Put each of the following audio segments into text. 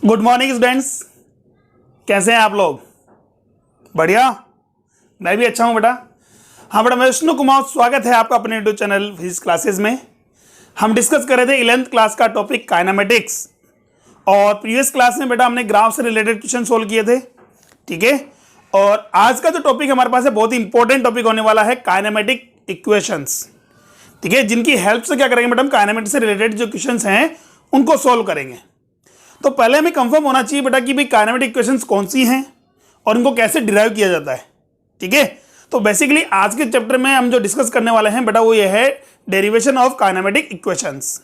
Good morning students, कैसे हैं आप लोग? बढ़िया। मैं भी अच्छा हूं बेटा। हाँ बेटा, मैं विष्णु कुमार, स्वागत है आपका अपने यूट्यूब चैनल फिजिक्स क्लासेस में। हम डिस्कस कर रहे थे 11th क्लास का टॉपिक काइनेमेटिक्स, और प्रीवियस क्लास में बेटा हमने ग्राफ से रिलेटेड क्वेश्चन सोल्व किए थे, ठीक है। और आज का जो टॉपिक हमारे पास है बहुत ही इंपॉर्टेंट टॉपिक होने वाला है, काइनेमेटिक इक्वेशंस, ठीक है, जिनकी हेल्प से क्या करेंगे बेटा हम काइनेमेटिक्स से रिलेटेड जो क्वेश्चंस हैं उनको सोल्व करेंगे। तो पहले हमें कंफर्म होना चाहिए बेटा कि भाई काइनेमेटिक इक्वेशंस कौन सी हैं और इनको कैसे डिराइव किया जाता है, ठीक है। तो बेसिकली आज के चैप्टर में हम जो डिस्कस करने वाले हैं बेटा वो ये है डेरिवेशन ऑफ काइनेमेटिक इक्वेशंस।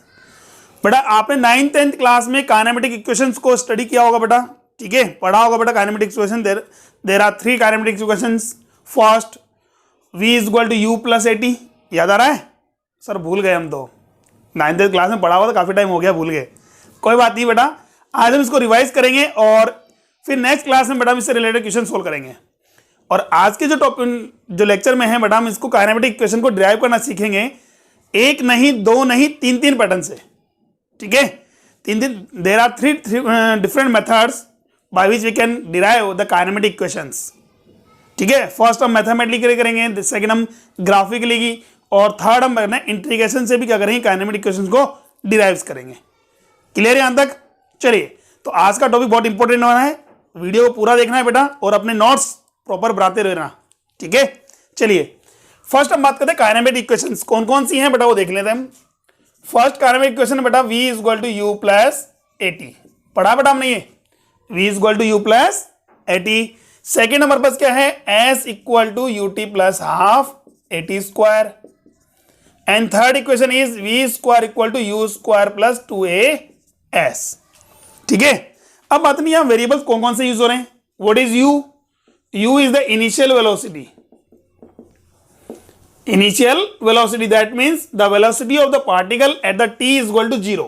बेटा आपने 9th 10th क्लास में काइनेमेटिक इक्वेशंस को स्टडी किया होगा बेटा, ठीक है, पढ़ा होगा बेटा kinematic equation. There are 3 kinematic equations. First, v equal to you plus a t, याद आ रहा है? सर भूल गए हम तो, 9th 10th क्लास में पढ़ा हुआ था, काफी टाइम हो गया, भूल गए। कोई बात नहीं बेटा, आज हम इसको रिवाइज करेंगे और फिर नेक्स्ट क्लास में बेटा हम इससे रिलेटेड क्वेश्चन सोल्व करेंगे। और आज के जो लेक्चर में है बेटा हम इसको काइनेमेटिक इक्वेशन को डिराइव करना सीखेंगे, एक नहीं, दो नहीं, तीन पैटर्न से, ठीक है। There are 3 different methods by which we can derive the kinematic equations, ठीक है। फर्स्ट हम मैथमेटिकली करेंगे, सेकंड हम ग्राफिकली, और थर्ड हम इंटीग्रेशन से भी क्या करेंगे, काइनेमेटिक इक्वेशंस को डिराइव करेंगे। क्लियर है यहां तक? चलिए, तो आज का टॉपिक बहुत इंपॉर्टेंट होना है, वीडियो को पूरा देखना है बेटा और अपने नोट्स प्रॉपर बनाते रहना, ठीक है। चलिए फर्स्ट हम बात करते हैं काइनेमेटिक इक्वेशंस कौन कौन सी हैं बेटा, वो देख लेते हैं हम। फर्स्ट काइनेमेटिक इक्वेशन बेटा v equal to you plus a t, पढ़ा बेटा हमने ये, v equal to you plus a t. Second number पर क्या है, s equal to u t plus half a t square. And third equation is v square equal to u square plus 2as, ठीक है। अब बात नहीं, यहां variables कौन कौन से यूज हो रहे हैं। What is u? u is the initial velocity. Initial velocity, that means the velocity of the particle at the t is equal to 0,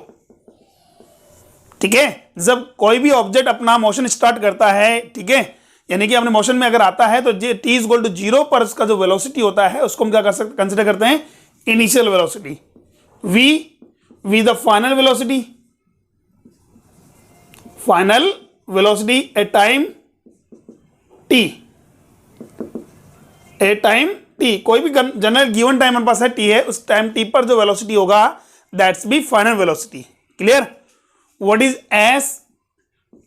ठीक है। जब कोई भी ऑब्जेक्ट अपना मोशन स्टार्ट करता है, ठीक है, यानी कि अपने मोशन में अगर आता है तो t इज इक्वल टू 0 पर उसका जो वेलोसिटी होता है उसको हम क्या कर सकते, कंसिडर करते हैं initial velocity. v the final velocity, final velocity at time t, at time t, कोई भी जनरल गिवन टाइम हमारे पास है t है, उस टाइम t पर जो वेलोसिटी होगा that's be final velocity. Clear? What is s?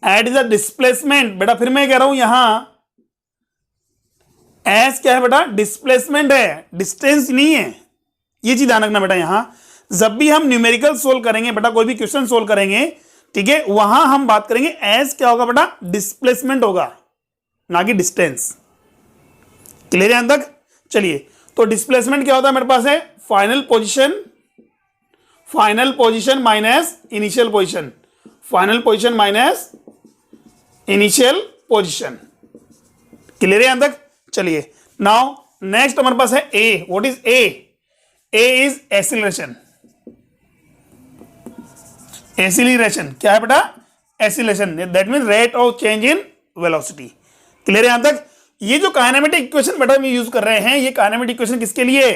At is the displacement. बेटा फिर मैं कह रहा हूं यहां s क्या है बेटा, डिस्प्लेसमेंट है, डिस्टेंस नहीं है, ये चीज ध्यान रखना बेटा। यहां जब भी हम न्यूमेरिकल सोल्व करेंगे बेटा, कोई भी क्वेश्चन सोल्व करेंगे, ठीक है, वहां हम बात करेंगे एस क्या होगा बेटा, डिस्प्लेसमेंट होगा, ना कि डिस्टेंस। क्लियर है यहां तक? चलिए, तो डिस्प्लेसमेंट क्या होता है मेरे पास है, final position minus initial position, final position minus initial position. Clear है यहां तक? चलिए, नाउ नेक्स्ट हमारे पास है A. What is A? A is acceleration. Acceleration क्या है बेटा, acceleration, that mean rate of change in velocity. Clear है यहां तक? ये जो काइनेमेटिक इक्वेशन बेटा हम यूज कर रहे हैं, ये काइनेमेटिक इक्वेशन किसके लिए,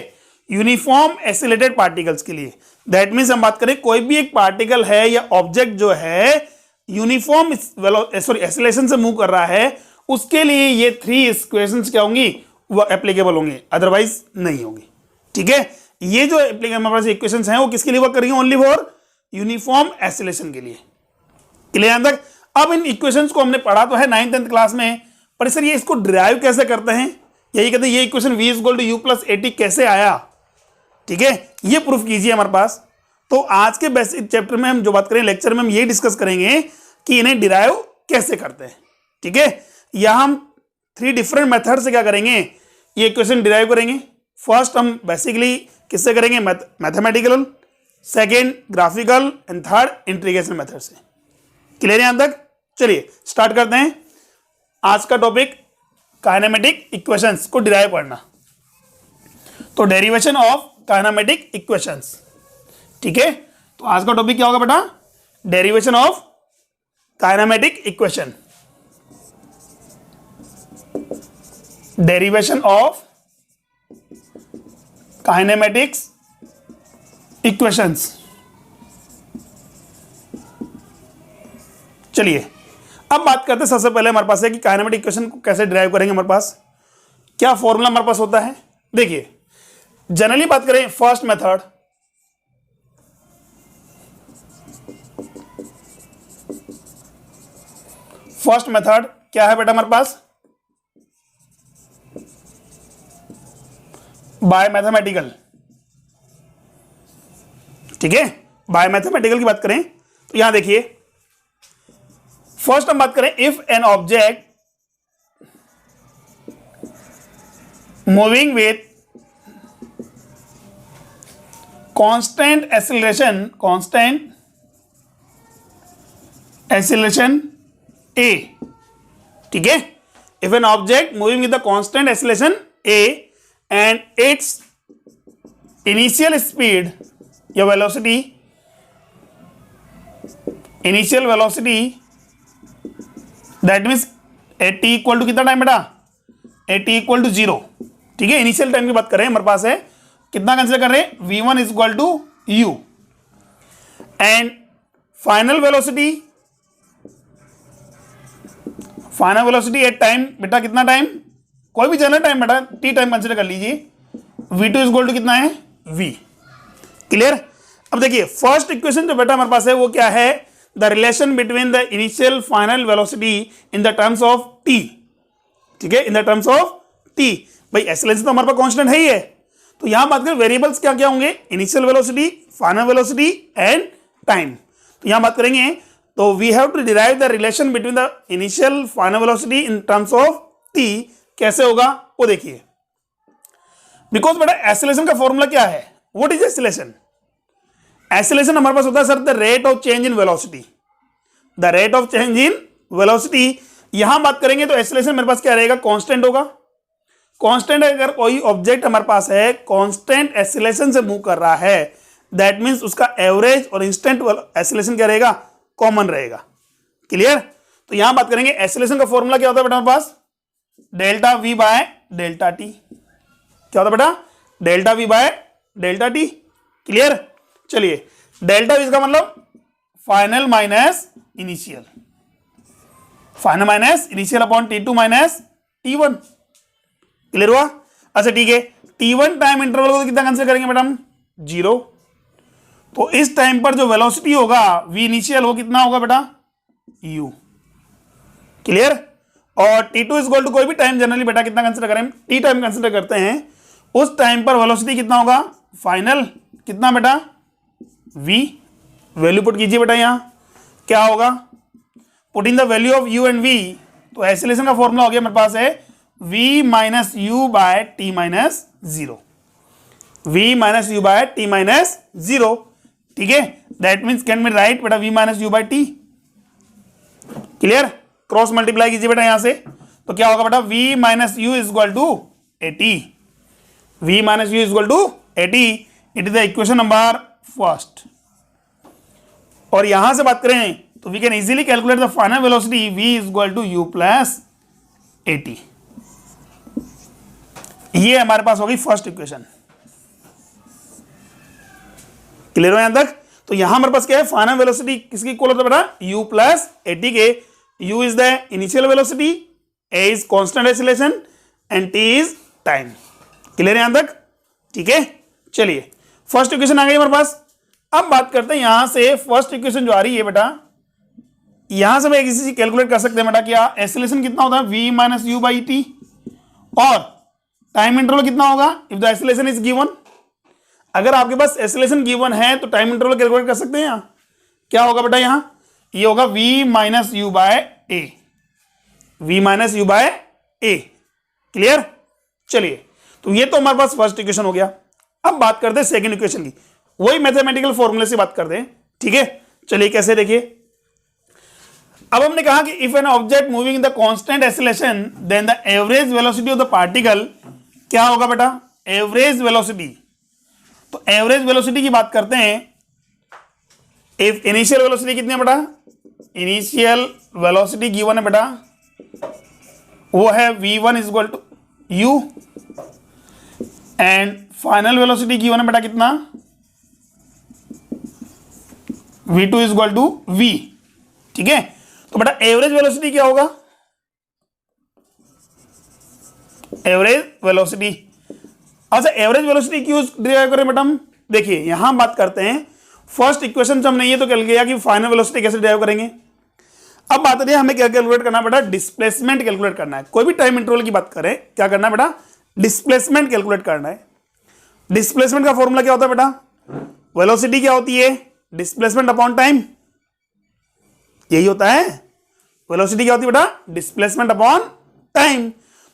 यूनिफॉर्म एक्सीलरेटेड पार्टिकल्स के लिए। दैट मीन्स हम बात करें कोई भी एक पार्टिकल है या ऑब्जेक्ट जो है यूनिफॉर्म एक्सीलरेशन से मूव कर रहा है, उसके लिए ये 3 इक्वेशंस क्या होंगी, वो एप्लीकेबल होंगी, अदरवाइज नहीं होंगी, ठीक है। ये जो एप्लीकेबल इक्वेशंस हैं वो किसके लिए वर्क करेंगे, ओनली फॉर यूनिफॉर्म एक्सीलरेशन के लिए। क्लियर यहां तक? अब इन इक्वेशंस को हमने पढ़ा तो है 9th 10th क्लास में, पर सर ये इसको डिराइव कैसे करते हैं, यही कहते हैं ये equation v equal to you plus a t कैसे आया, ठीक है, ये प्रूफ कीजिए हमारे पास। तो आज के बेसिक चैप्टर में हम जो बात करें, लेक्चर में हम ये डिस्कस करेंगे कि इन्हें डिराइव कैसे करते हैं, ठीक है। यहां हम 3 डिफरेंट मेथड से क्या करेंगे, ये इक्वेशन डिराइव करेंगे। फर्स्ट हम बेसिकली किससे करेंगे, mathematical, second graphical, and third integration method से। क्लियर है यहां तक? चलिए स्टार्ट करते हैं आज का टॉपिक, काइनेमेटिक इक्वेशंस को डिराइव करना। तो डेरिवेशन ऑफ काइनेमेटिक इक्वेशंस, ठीक है। तो आज का टॉपिक क्या होगा बेटा, derivation of kinematic equation, derivation of kinematics equations. चलिए अब बात करते हैं, सबसे पहले हमारे पास है कि काइनेमेटिक इक्वेशन को कैसे ड्राइव करेंगे। हमारे पास क्या फॉर्मूला हमारे पास होता है, देखिए जनरली बात करें फर्स्ट मेथड, फर्स्ट मेथड क्या है बेटा हमारे पास, बाय मैथमेटिकल, ठीक है। बाय मैथमेटिकल की बात करें तो यहां देखिए फर्स्ट हम बात करें, if an object moving with constant acceleration A, ठीक है। If an object moving with the constant acceleration A and its initial speed या velocity, initial velocity that means at T equal to कितना time बेटा, at T equal to 0, ठीक है। Initial time की बात करें हमारे पास है कितना कंसिडर कर रहे हैं, v1 is equal to u and final velocity at time बेटा कितना टाइम, कोई भी जनरल टाइम बेटा t टाइम कंसिडर कर लीजिए, v2 इज इक्वल टू कितना है v, क्लियर। अब देखिए फर्स्ट इक्वेशन जो बेटा हमारे पास है वो क्या है, the relation between the initial final velocity in the terms of t, ठीक है, in the terms of t। भाई एक्सीलरेशन तो हमारे पास कांस्टेंट है ही है, तो यहां बात करें वेरिएबल्स क्या क्या होंगे, initial velocity, final velocity and time. तो यहां बात करेंगे तो we have to derive the relation between the initial final velocity in terms of t, कैसे होगा वो देखिए। बिकॉज बेटा एक्सीलरेशन का फॉर्मूला क्या है, व्हाट इज एक्सीलरेशन, एक्सीलरेशन हमारे पास होता है sir the rate of change in velocity, the rate of change in velocity. यहां बात करेंगे तो एक्सीलरेशन मेरे पास क्या रहेगा, कांस्टेंट होगा। कांस्टेंट अगर कोई ऑब्जेक्ट हमारे पास है कांस्टेंट एक्सीलरेशन से मूव कर रहा है, दैट मींस उसका एवरेज और इंस्टेंट एक्सीलरेशन क्या रहेगा, कॉमन रहेगा, क्लियर। तो यहां बात करेंगे एक्सीलरेशन का फॉर्मूला क्या होता है बेटा हमारे पास, delta V by delta T, क्या होता है बेटा, delta V by delta T, clear. चलिए डेल्टा वी का मतलब final minus initial, final minus initial upon T2 minus T1, clear हुआ। अच्छा ठीक है, T1 टाइम इंटरवल को कितना कंसीडर करेंगे बेटा हम, 0। तो इस टाइम पर जो वेलोसिटी होगा v इनिशियल वो कितना होगा बेटा, u, क्लियर। और T2 इज इक्वल टू कोई भी टाइम जनरली बेटा कितना कंसीडर करें, t टाइम कंसीडर करते हैं, उस टाइम पर वेलोसिटी कितना होगा, फाइनल कितना बेटा v, वैल्यू पुट कीजिए बेटा, यहां क्या होगा, put in the value of u and v, तो एक्सीलरेशन का फॉर्मूला हो गया मेरे पास है v minus you by t minus 0, v minus you by t minus 0, ठीक है। That means can be write बेटा v minus you by t, clear. Cross multiply कीजिए बेटा यहां से, तो क्या होगा बेटा v minus u is equal to 80, v minus u is equal to 80, it is the equation number first. और यहां से बात करें तो we can easily calculate the final velocity v is equal to u plus 80, ये हमारे पास होगी first equation, clear हो यहां तक। तो यहां हमारे पास क्या है, फाइनल वेलोसिटी किसकी इक्वल होता है बेटा, u प्लस 80 के, u is the initial velocity, a is constant acceleration and t is time, clear है यहां तक, ठीक है। चलिए फर्स्ट इक्वेशन आ गई हमारे पास। अब बात करते हैं यहां से फर्स्ट इक्वेशन जो आ रही है बेटा, यहां से मैं किसी चीज कैलकुलेट कर सकते हैं बेटा, क्या एक्सीलरेशन कितना होता है, v minus you by T, और टाइम इंटरवल कितना होगा, if the acceleration is given. अगर आपके पास एक्सीलरेशन गिवन है तो टाइम इंटरवल कैलकुलेट कर सकते हैं। यहां क्या होगा बेटा, यहां ये होगा v minus you by a, v minus you by a, clear. चलिए तो ये तो हमारे पास फर्स्ट इक्वेशन हो गया। अब बात करते हैं सेकंड इक्वेशन की, वही मैथमेटिकल फॉर्मूले से बात करते हैं, ठीक है। चलिए कैसे, देखिए अब हमने कहा कि if an object moving in the constant acceleration then the average velocity of the particle क्या होगा बेटा, एवरेज वेलोसिटी। तो एवरेज वेलोसिटी की बात करते हैं, इफ इनिशियल वेलोसिटी कितनी है बेटा, इनिशियल वेलोसिटी गिवन है बेटा, वो है v1 is equal to u and final velocity given है बेटा कितना, v2 is equal to v, ठीक है। तो बेटा एवरेज वेलोसिटी क्या होगा, एवरेज वेलोसिटी। अच्छा एवरेज वेलोसिटी क्यों डिराइव करें बेटा हम, देखिए यहां बात करते हैं, फर्स्ट इक्वेशन से हमने ये तो कह लिया कि फाइनल वेलोसिटी कैसे डिराइव करेंगे। अब बात रही है हमें क्या कैलकुलेट करना है बेटा, डिस्प्लेसमेंट कैलकुलेट करना है। कोई भी टाइम इंटरवल की बात करें क्या करना है बेटा, डिस्प्लेसमेंट कैलकुलेट करना है। डिस्प्लेसमेंट का फॉर्मूला क्या होता है बेटा, वेलोसिटी क्या होती है, डिस्प्लेसमेंट अपॉन टाइम, यही होता है। वेलोसिटी क्या होती है बेटा, डिस्प्लेसमेंट अपॉन टाइम।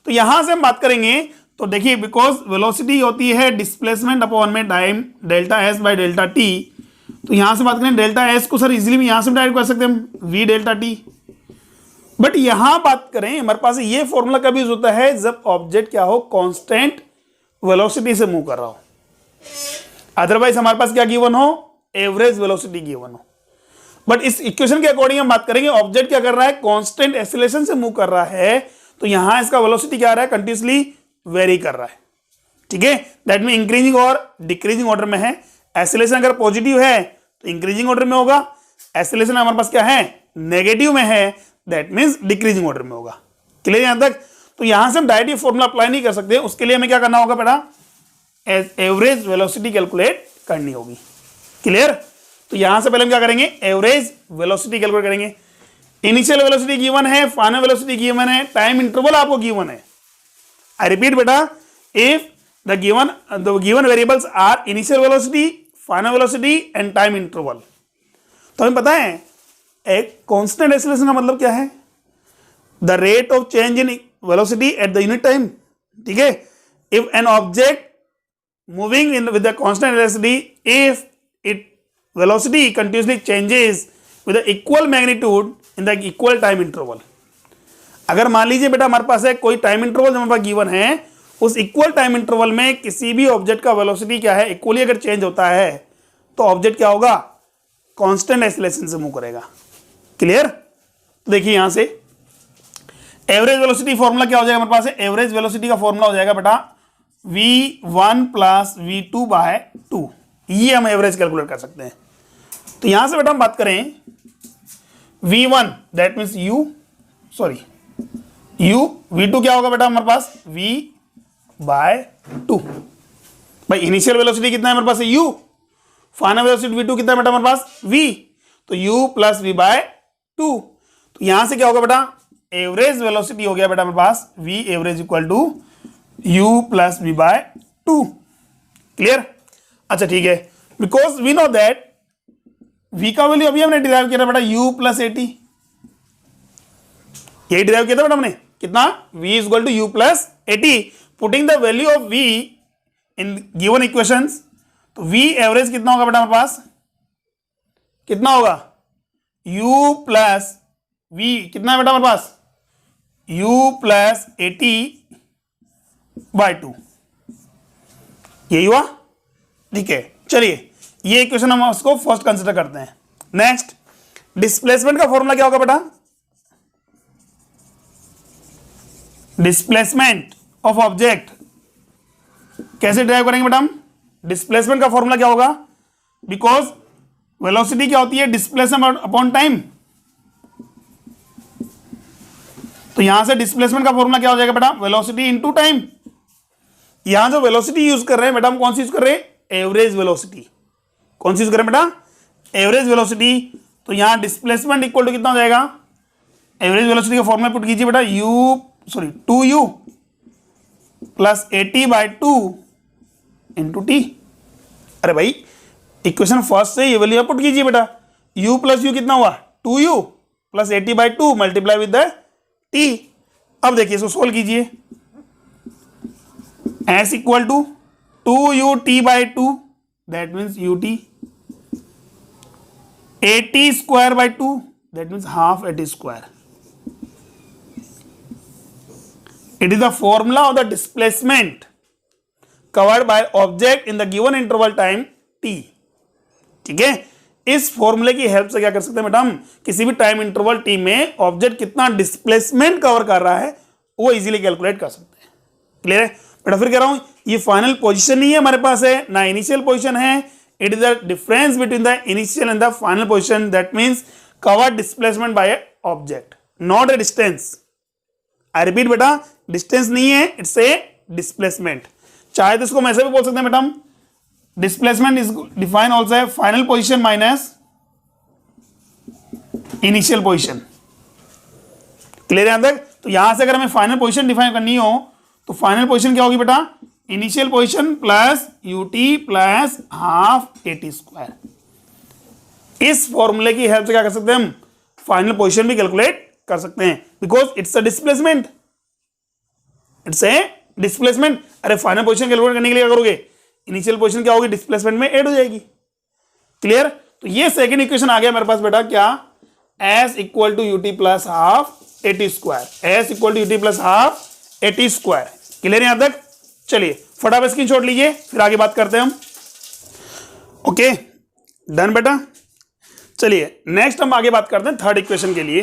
तो यहां से हम बात करेंगे तो देखिए बिकॉज वेलोसिटी होती है डिस्प्लेसमेंट अपॉन में time, delta S by delta T. तो यहां से बात करें डेल्टा एस को सर इजीली भी यहां से डायरेक्ट कर सकते हैं हम वी डेल्टा टी। बट यहां बात करें हमारे पास ये फॉर्मूला कब यूज होता है, जब ऑब्जेक्ट क्या हो, कांस्टेंट वेलोसिटी से मूव कर रहा हो। अदरवाइज हमारे पास क्या गिवन हो, एवरेज वेलोसिटी गिवन हो। बट इस इक्वेशन के अकॉर्डिंग हम बात करेंगे ऑब्जेक्ट क्या कर रहा है, कांस्टेंट एक्सीलरेशन से मूव कर रहा है, तो यहां इसका वेलोसिटी क्या आ रहा है, कंटिन्यूसली वेरी कर रहा है। ठीक है, दैट मीन इंक्रीजिंग और डिक्रीजिंग ऑर्डर में है। एक्सीलरेशन अगर पॉजिटिव है तो इंक्रीजिंग ऑर्डर में होगा, एक्सीलरेशन हमारे पास क्या है, नेगेटिव में है, दैट मीन्स डिक्रीजिंग ऑर्डर में होगा। क्लियर यहां तक। तो यहां से हम डायरेक्ट ये फॉर्मूला अप्लाई नहीं कर सकते, उसके लिए हमें क्या करना होगा बेटा, एवरेज वेलोसिटी कैलकुलेट करनी होगी। क्लियर। तो यहां से पहले हम क्या करेंगे, एवरेज वेलोसिटी कैलकुलेट करेंगे। इनिशियल वेलोसिटी गिवन है, फाइनल वेलोसिटी गिवन है, टाइम इंटरवल आपको गिवन है। आई रिपीट बेटा, if the given variables are initial velocity, final velocity and time interval. तो हमें पता है एक कांस्टेंट एक्सीलरेशन का मतलब क्या है, the rate of change in velocity at the unit time. ठीक है, if an object moving in with the constant velocity, if it velocity continuously changes with the equal magnitude in the equal time interval. अगर मान लीजिए बेटा हमारे पास है कोई टाइम इंटरवल जो हमारे पास गिवन है, उस इक्वल टाइम इंटरवल में किसी भी ऑब्जेक्ट का वेलोसिटी क्या है, इक्वली अगर चेंज होता है तो ऑब्जेक्ट क्या होगा, कांस्टेंट एक्सीलरेशन से मूव करेगा। क्लियर। तो देखिए यहां से एवरेज वेलोसिटी फॉर्मूला क्या हो जाएगा हमारे पास है, एवरेज वेलोसिटी का फॉर्मूला हो जाएगा बेटा v1 प्लस v2 बाय 2। ये हम एवरेज कैलकुलेट कर सकते हैं। तो यहां से बेटा हम बात करें v1 that means u, v2 क्या होगा बेटा हमारे पास v बाय 2। भाई इनिशियल वेलोसिटी कितना है हमारे पास है u, फाइनल वेलोसिटी v2 कितना है बेटा हमारे पास v, तो u प्लस v बाय 2। तो यहां से क्या होगा बेटा, एवरेज वेलोसिटी हो गया बेटा हमारे पास v average equal to u plus v by 2। Clear. अच्छा ठीक है, because we know that v का वैल्यू अभी हमने डिराइव किया था बेटा u प्लस at, यही डिराइव किया था बेटा हमने, कितना v is equal to u plus at, putting the value of v in given equations. तो v एवरेज कितना होगा बेटा हमारे पास, कितना होगा u प्लस v, कितना है बेटा हमारे पास u प्लस 80 बाय 2, यही हुआ। ठीक है, चलिए ये इक्वेशन हम उसको फर्स्ट कंसिडर करते हैं। नेक्स्ट डिस्प्लेसमेंट का फॉर्मूला क्या होगा बेटा, डिस्प्लेसमेंट ऑफ ऑब्जेक्ट कैसे ड्राइव करेंगे बेटा हम, डिस्प्लेसमेंट का फॉर्मूला क्या होगा, बिकॉज वेलोसिटी क्या होती है, डिस्प्लेसमेंट अपॉन टाइम। तो यहां से डिस्प्लेसमेंट का फॉर्मूला क्या हो जाएगा बेटा, वेलोसिटी इनटू टाइम। यहां जो वेलोसिटी यूज कर रहे हैं बेटा हम कौन सी यूज कर रहे हैं, एवरेज वेलोसिटी। कौन सी यूज कर रहे हैं बेटा, एवरेज वेलोसिटी। तो यहां डिस्प्लेसमेंट इक्वल टू कितना हो जाएगा, एवरेज वेलोसिटी का फॉर्मूला पुट कीजिए बेटा 2u plus 80 by 2 into T. अरे भाई इक्वेशन फर्स्ट से ये वैल्यू पुट कीजिए बेटा, u प्लस यू कितना हुआ 2u plus 80 by 2 multiply with the t। अब देखिए इसको सोल्व कीजिए, s equal to 2ut by 2 that means ut, 80 square by 2 that means half 80 square. It is the formula of the displacement covered by object in the given interval time t। ठीक है, इस फॉर्मूले की help से क्या कर सकते हैं बेटा हम, किसी भी टाइम इंटरवल t में ऑब्जेक्ट कितना डिस्प्लेसमेंट कवर कर रहा है वो इजीली कैलकुलेट कर सकते हैं। क्लियर है बेटा। फिर कह रहा हूं ये फाइनल पोजीशन नहीं है हमारे पास है ना इनिशियल पोजीशन है, it is the difference between the initial and the final position, that means cover displacement by object, not a distance. I repeat बेटा, डिस्टेंस नहीं है, इट्स ए डिस्प्लेसमेंट। चाहे तो इसको हम ऐसे भी बोल सकते हैं बेटा, हम डिस्प्लेसमेंट इज डिफाइन ऑल्सो है final position minus initial position. Clear है यहां तक? तो यहां से अगर हमें फाइनल पोजीशन डिफाइन करनी हो तो फाइनल पोजीशन क्या होगी बेटा, initial position plus UT plus half eighty square. इस फॉर्मूले की हेल्प से क्या कर सकते हैं हम, फाइनल पोजीशन भी कैलकुलेट कर सकते हैं, because it's a displacement, it's a displacement. अरे फाइनल पोजीशन कैलकुलेट करने के लिए क्या करोगे, इनिशियल पोजीशन क्या होगी, डिस्प्लेसमेंट में ऐड हो जाएगी। क्लियर? तो ये सेकंड इक्वेशन आ गया मेरे पास बेटा, क्या, s equal to UT plus half eighty square, s equal to UT plus half eighty square. Clear यहां तक? चलिए फटाफट स्क्रीनशॉट लीजिए, फिर आगे बात करते हैं हम। ओके डन बेटा। चलिए नेक्स्ट हम आगे बात करते हैं थर्ड इक्वेशन के लिए।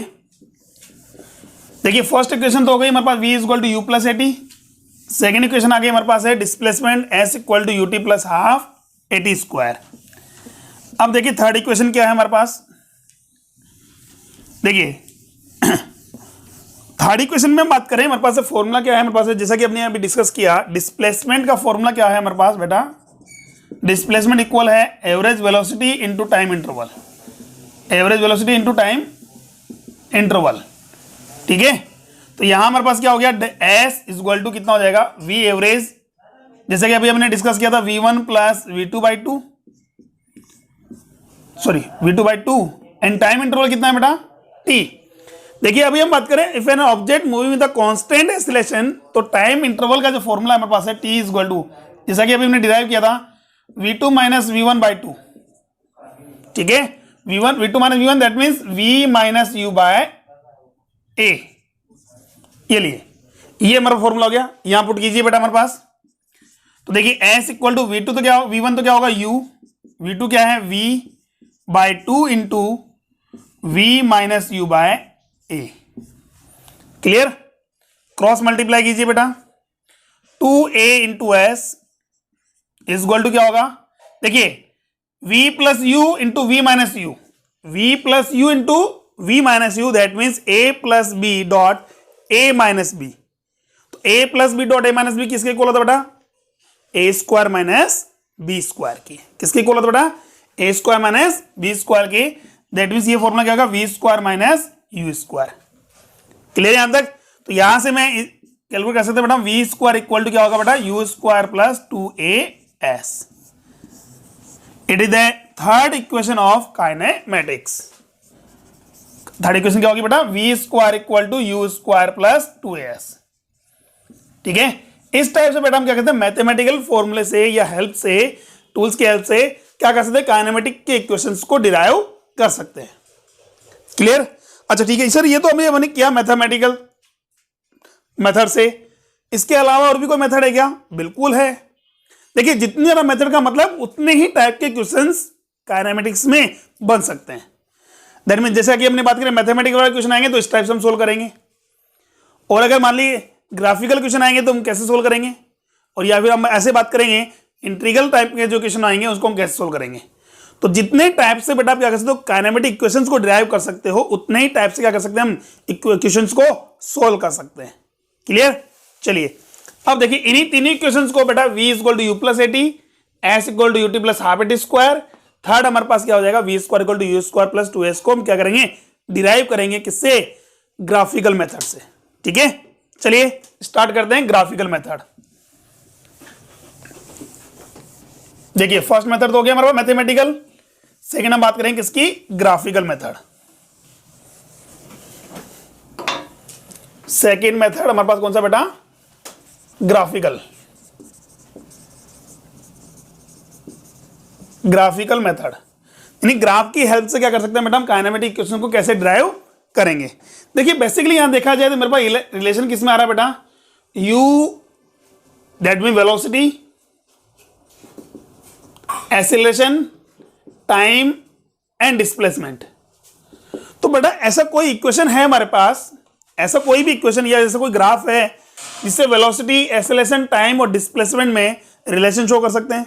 देखिए फर्स्ट इक्वेशन तो हो गई हमारे पास v equal to you plus AT. Second equation आ गई हमारे पास है displacement s equal to UT plus half eighty square. अब देखिए थर्ड इक्वेशन क्या है हमारे पास। देखिए थर्ड इक्वेशन में हम बात करें, हमारे पास फॉर्मूला क्या है हमारे पास, जैसा कि हमने अभी डिस्कस किया, डिस्प्लेसमेंट का फॉर्मूला क्या है हमारे पास बेटा, डिस्प्लेसमेंट इक्वल है average velocity into time interval, average velocity into time interval. ठीक है, तो यहां हमारे पास क्या हो गया, एस इज इक्वल टू कितना हो जाएगा, वी एवरेज, जैसे कि अभी हमने डिस्कस किया था v1 plus v2 by two, sorry v2 by two, and time interval कितना है बेटा, t। देखिए अभी हम बात करें if an object moving with the constant acceleration, तो टाइम इंटरवल का जो फॉर्मूला हमारे पास है t इज इक्वल टू, जैसा कि अभी हमने डिराइव किया था v2 minus V1 by two. ठीक है, v2 minus V one that means v minus you by A. ये लिए ये हमारा फॉर्मूला हो गया, यहां पुट कीजिए बेटा हमारे पास। तो देखिए s इक्वल टू v2 तो क्या, v1 तो क्या होगा u, v2 क्या है v by two into v minus you by a. Clear? Cross multiply कीजिए बेटा, 2a into s is equal to क्या होगा, देखिए v plus u into v minus u, v plus u into v minus u, that means a plus b dot a minus b. तो a plus b dot a minus b किसके equal होता है बेटा, a square minus b square की। किसके equal होता है बेटा, a square minus b square की। दैट मीन्स ये फॉर्मूला क्या होगा, v square minus u square. Clear यहां तक? तो यहां से मैं कैलकुलेट कर सकते हैं बेटा, v स्क्वायर इक्वल टू क्या होगा बेटा, u square plus 2as। It is the third equation of kinematics. Third equation क्या होगी बेटा, v square equal to u square plus 2as। ठीक है, इस टाइप से बेटा हम क्या कहते हैं, मैथमेटिकल फॉर्मूले से या हेल्प से, टूल्स की हेल्प से क्या कर सकते हैं, काइनेमेटिक के इक्वेशंस को डिराइव कर सकते हैं। क्लियर? अच्छा ठीक है सर, ये तो हमने किया मैथमेटिकल मेथड से, इसके अलावा और भी कोई मेथड है क्या? बिल्कुल है। देखिए जितने ज्यादा मेथड का मतलब उतने ही टाइप के क्वेश्चंस काइनेमेटिक्स में बन सकते हैं। दैट मीन जैसा कि हमने बात करें मैथमेटिकल वाले क्वेश्चन आएंगे तो इस टाइप से हम सोल्व करेंगे, और अगर मान लीजिए ग्राफिकल क्वेश्चन आएंगे तो हम कैसे सोल्व करेंगे, और या फिर हम ऐसे बात करेंगे इंटीग्रल टाइप के जो क्वेश्चन आएंगे उसको हम कैसे सोल्व करेंगे। तो जितने टाइप से बेटा आप क्या कर सकते हो, काइनेमेटिक इक्वेशंस को डिराइव कर सकते हो, उतने ही टाइप से क्या कर सकते हैं हम इक्वेशंस को सोल्व कर सकते हैं। क्लियर? चलिए अब देखिए इन्हीं तीनों इक्वेशंस को बेटा v equal to you plus a t, s equal to UT plus half eighty square, third हमारे पास क्या हो जाएगा, v square equal to u square plus 2s को हम क्या करेंगे, डिराइव करेंगे किससे, ग्राफिकल मेथड से। ठीक है, चलिए स्टार्ट करते हैं ग्राफिकल मेथड। देखिए फर्स्ट मेथड तो हो गया हमारे पास मैथमेटिकल, सेकेंड हम बात करेंगे किसकी, ग्राफिकल मेथड। सेकेंड मेथड हमारे पास कौन सा बेटा, ग्राफिकल। ग्राफिकल मेथड यानी ग्राफ की हेल्प से क्या कर सकते हैं बेटा, हम काइनेमेटिक इक्वेशन को कैसे ड्राइव करेंगे। देखिए बेसिकली यहां देखा जाए तो मेरे पास रिलेशन किस में आ रहा है बेटा, u that mean velocity, acceleration, time and displacement. तो बेटा ऐसा कोई इक्वेशन है हमारे पास, ऐसा कोई भी इक्वेशन या जैसा कोई ग्राफ है जिससे वेलोसिटी, एक्सेलरेशन, टाइम और डिस्प्लेसमेंट में रिलेशन शो कर सकते हैं।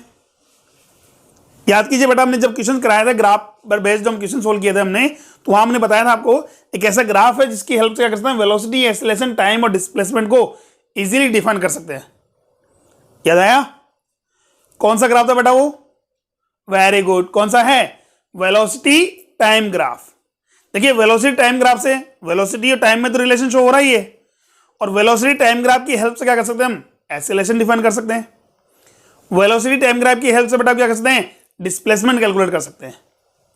याद कीजिए बेटा, हमने जब क्वेश्चन कराया था ग्राफ पर बेस्ड हम क्वेश्चन सोल्व किए थे हमने, तो वहां हमने बताया था आपको एक ऐसा ग्राफ है जिसकी हेल्प से क्या कर सकते हैं, वेलोसिटी, एक्सेलरेशन, टाइम और डिस्प्लेसमेंट को इजीली डिफाइन कर सकते हैं। याद आया? कौन सा ग्राफ था बेटा वो? वेरी गुड, कौन सा है? Velocity time graph. देखिए वेलोसिटी टाइम ग्राफ से वेलोसिटी और टाइम में तो रिलेशन शो हो रहा ही है, और वेलोसिटी टाइम ग्राफ की हेल्प से क्या कर सकते हैं हम? एक्सेलरेशन डिफाइन कर सकते हैं। वेलोसिटी टाइम ग्राफ की हेल्प से बेटा क्या कर सकते हैं? डिस्प्लेसमेंट कैलकुलेट कर सकते हैं।